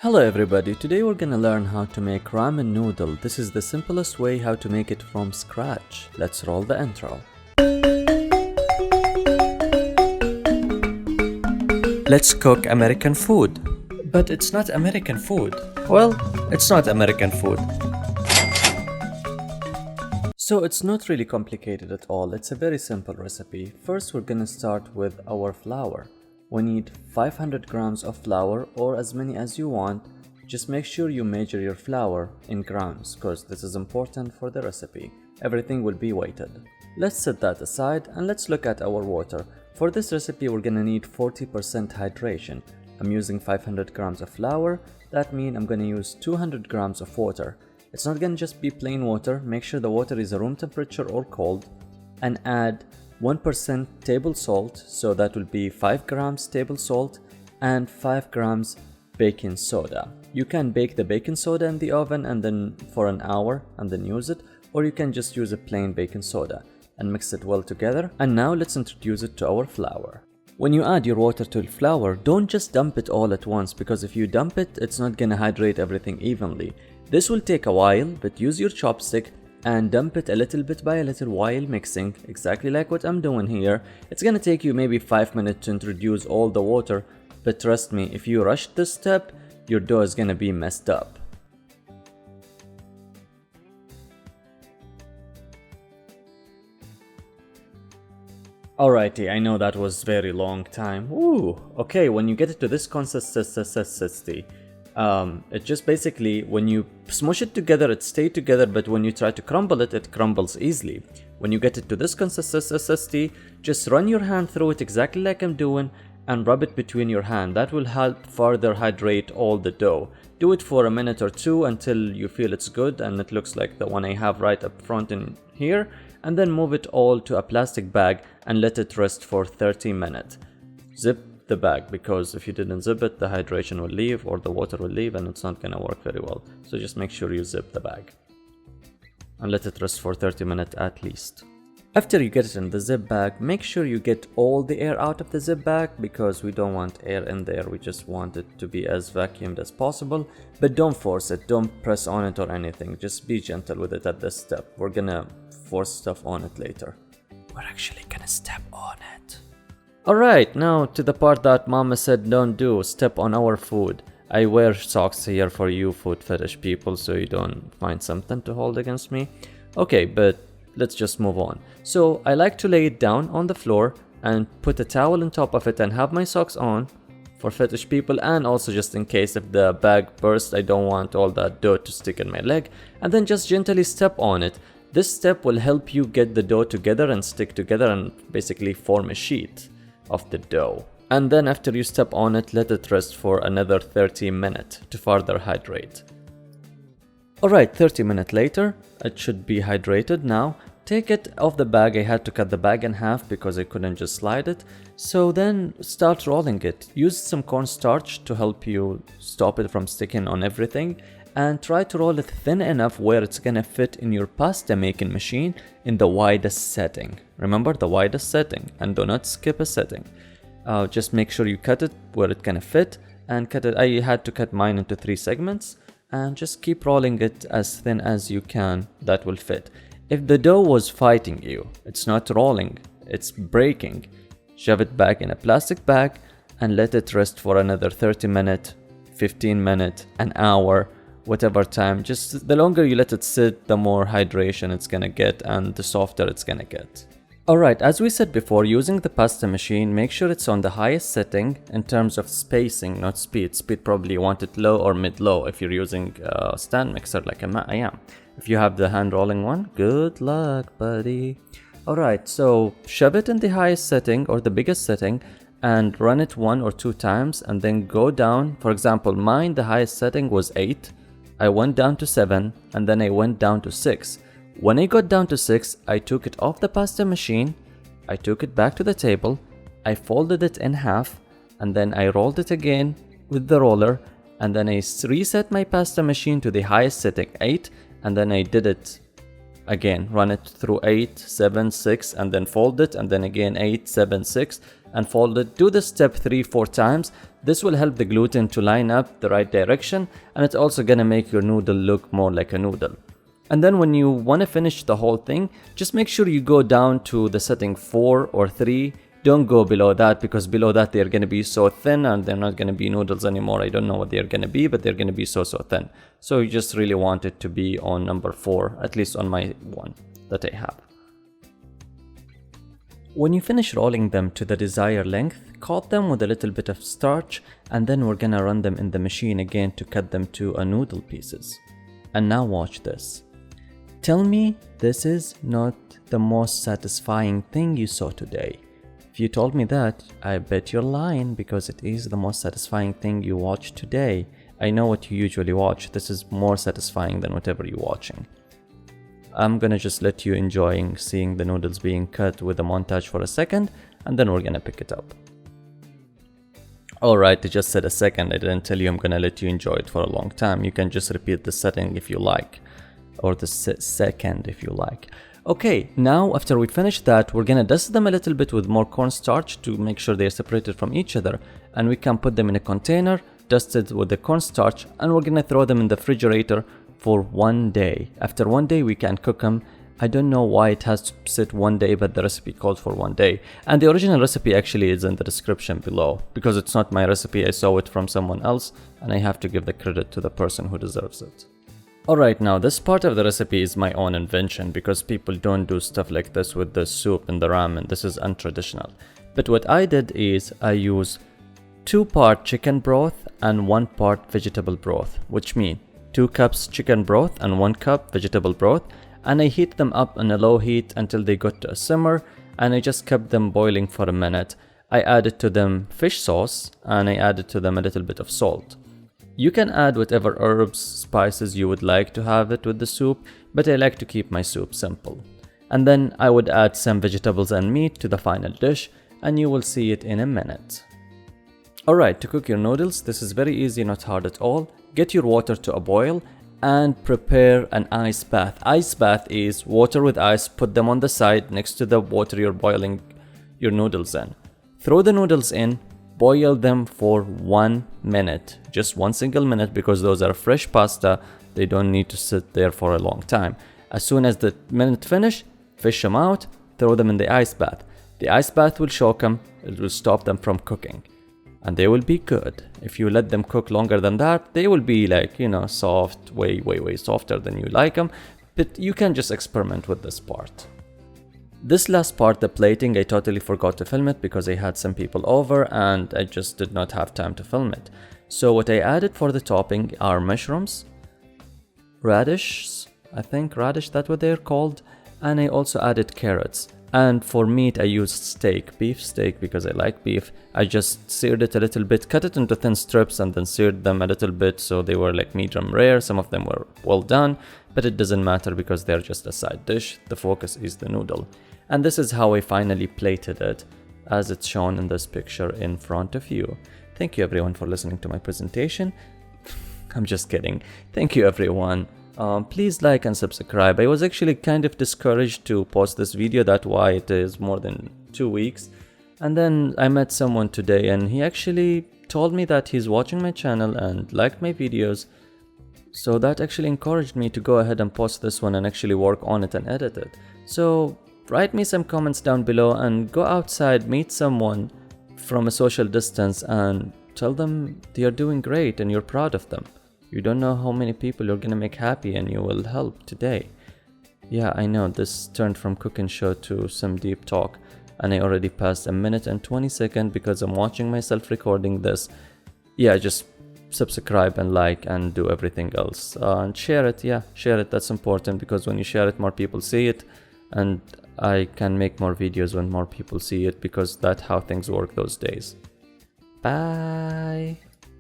Hello everybody, today we're gonna learn how to make ramen noodle. This is the simplest way how to make it from scratch. Let's roll the intro. Let's cook American food. But it's not American food. Well, it's not American food. So it's not really complicated at all. It's a very simple recipe. First we're gonna start with our flour. We need 500 grams of flour or as many as you want. Just make sure you measure your flour in grams because this is important for the recipe. Everything will be weighted. Let's set that aside and let's look at our water. For this recipe we're gonna need 40% hydration. I'm using 500 grams of flour. That means I'm gonna use 200 grams of water. It's not gonna just be plain water. Make sure the water is room temperature or cold and add 1% table salt, so that will be 5 grams table salt and 5 grams baking soda. You can bake the baking soda in the oven and then for an hour and then use it, or you can just use a plain baking soda and mix it well together. And now let's introduce it to our flour. When you add your water to the flour, don't just dump it all at once, because if you dump it, it's not gonna hydrate everything evenly. This will take a while, but use your chopstick and dump it a little bit by a little while mixing, exactly like what I'm doing here. It's gonna take you maybe 5 minutes to introduce all the water, but trust me, if you rush this step, your dough is gonna be messed up. Alrighty, I know that was very long time. Ooh, okay, when you get it to this consistency, it just basically, when you smush it together, it stays together, but when you try to crumble it, it crumbles easily. When you get it to this consistency, just run your hand through it exactly like I'm doing and rub it between your hand. That will help further hydrate all the dough. Do it for a minute or two until you feel it's good and it looks like the one I have right up front in here, and then move it all to a plastic bag and let it rest for 30 minutes. Zip the bag, because if you didn't zip it, the hydration will leave or the water will leave and it's not gonna work very well. So just make sure you zip the bag and let it rest for 30 minutes at least. After you get it in the zip bag, make sure you get all the air out of the zip bag, because we don't want air in there. We just want it to be as vacuumed as possible, but don't force it, don't press on it or anything. Just be gentle with it at this step. We're gonna force stuff on it later. We're actually gonna step on it. Alright, now to the part that mama said don't do, step on our food. I wear socks here for you food fetish people, so you don't find something to hold against me. Okay, but let's just move on. So I like to lay it down on the floor and put a towel on top of it and have my socks on for fetish people, and also just in case if the bag bursts, I don't want all that dough to stick in my leg. And then just gently step on it. This step will help you get the dough together and stick together and basically form a sheet of the dough. And then after you step on it, let it rest for another 30 minutes to further hydrate. Alright, 30 minutes later, it should be hydrated now. Take it off the bag. I had to cut the bag in half because I couldn't just slide it. So then start rolling it. Use some cornstarch to help you stop it from sticking on everything, and try to roll it thin enough where it's gonna fit in your pasta making machine in the widest setting. Remember the widest setting, and do not skip a setting. Just make sure you cut it where it's gonna fit, and cut it. I had to cut mine into 3 segments, and just keep rolling it as thin as you can. That will fit. If the dough was fighting you, it's not rolling, it's breaking, shove it back in a plastic bag and let it rest for another 30 minutes, 15 minutes, an hour, whatever time. Just the longer you let it sit, the more hydration it's gonna get and the softer it's gonna get. Alright, as we said before, using the pasta machine, make sure it's on the highest setting in terms of spacing, not speed. Speed probably you want it low or mid-low if you're using a stand mixer like I am. If you have the hand rolling one, good luck, buddy. Alright, so shove it in the highest setting or the biggest setting and run it 1 or 2 times and then go down. For example, mine, the highest setting was 8. I went down to 7 and then I went down to 6. When I got down to 6, I took it off the pasta machine, I took it back to the table, I folded it in half, and then I rolled it again with the roller, and then I reset my pasta machine to the highest setting, 8, and then I did it again, run it through 8, 7, 6, and then fold it, and then again 8, 7, 6, and fold it. Do this step 3-4 times. This will help the gluten to line up the right direction, and it's also gonna make your noodle look more like a noodle. And then when you want to finish the whole thing, just make sure you go down to the setting 4 or 3. Don't go below that, because below that they're going to be so thin and they're not going to be noodles anymore. I don't know what they're going to be, but they're going to be so thin. So you just really want it to be on number 4, at least on my one that I have. When you finish rolling them to the desired length, coat them with a little bit of starch, and then we're gonna run them in the machine again to cut them to a noodle pieces. And now watch this. Tell me this is not the most satisfying thing you saw today. If you told me that, I bet you're lying, because it is the most satisfying thing you watched today. I know what you usually watch. This is more satisfying than whatever you're watching. I'm gonna just let you enjoy seeing the noodles being cut with the montage for a second, and then we're gonna pick it up. Alright, I just said a second. I didn't tell you I'm gonna let you enjoy it for a long time. You can just repeat the setting if you like, or the second if you like. Okay, now after we finish that, we're gonna dust them a little bit with more cornstarch to make sure they're separated from each other, and we can put them in a container dusted with the cornstarch, and we're gonna throw them in the refrigerator for 1 day. After 1 day we can cook them. I don't know why it has to sit 1 day, but the recipe calls for 1 day, and the original recipe actually is in the description below, because it's not my recipe. I saw it from someone else, and I have to give the credit to the person who deserves it. Alright, now this part of the recipe is my own invention, because people don't do stuff like this with the soup and the ramen. This is untraditional. But what I did is I use 2 parts chicken broth and 1 part vegetable broth, which means 2 cups chicken broth and 1 cup vegetable broth, and I heat them up on a low heat until they got to a simmer, and I just kept them boiling for a minute. I added to them fish sauce, and I added to them a little bit of salt. You can add whatever herbs, spices you would like to have it with the soup, but I like to keep my soup simple. And then I would add some vegetables and meat to the final dish, and you will see it in a minute. Alright, to cook your noodles, this is very easy, not hard at all. Get your water to a boil and prepare an ice bath. Ice bath is water with ice, put them on the side next to the water you're boiling your noodles in. Throw the noodles in, boil them for 1 minute, just 1 single minute, because those are fresh pasta. They don't need to sit there for a long time. As soon as the minute finish, fish them out, throw them in the ice bath. The ice bath will shock them, it will stop them from cooking, and they will be good. If you let them cook longer than that, they will be like, soft, way softer than you like them, but you can just experiment with this part. This last part, the plating, I totally forgot to film it because I had some people over and I just did not have time to film it. So what I added for the topping are mushrooms, radishes, I think radish, that's what they're called, and I also added carrots. And for meat, I used steak, beef steak, because I like beef. I just seared it a little bit, cut it into thin strips, and then seared them a little bit so they were like medium rare. Some of them were well done, but it doesn't matter because they're just a side dish. The focus is the noodle. And this is how I finally plated it, as it's shown in this picture in front of you. Thank you everyone for listening to my presentation. I'm just kidding. Thank you everyone. Please like and subscribe. I was actually kind of discouraged to post this video, that's why it is more than 2 weeks. And then I met someone today and he actually told me that he's watching my channel and liked my videos. So that actually encouraged me to go ahead and post this one and actually work on it and edit it. So write me some comments down below and go outside, meet someone from a social distance and tell them they are doing great and you're proud of them. You don't know how many people you're gonna make happy and you will help today. Yeah, I know this turned from cooking show to some deep talk and I already passed 1 minute and 20 seconds because I'm watching myself recording this. Yeah, just subscribe and like and do everything else. And share it, yeah, share it, that's important because when you share it, more people see it and I can make more videos when more people see it because that's how things work those days. Bye!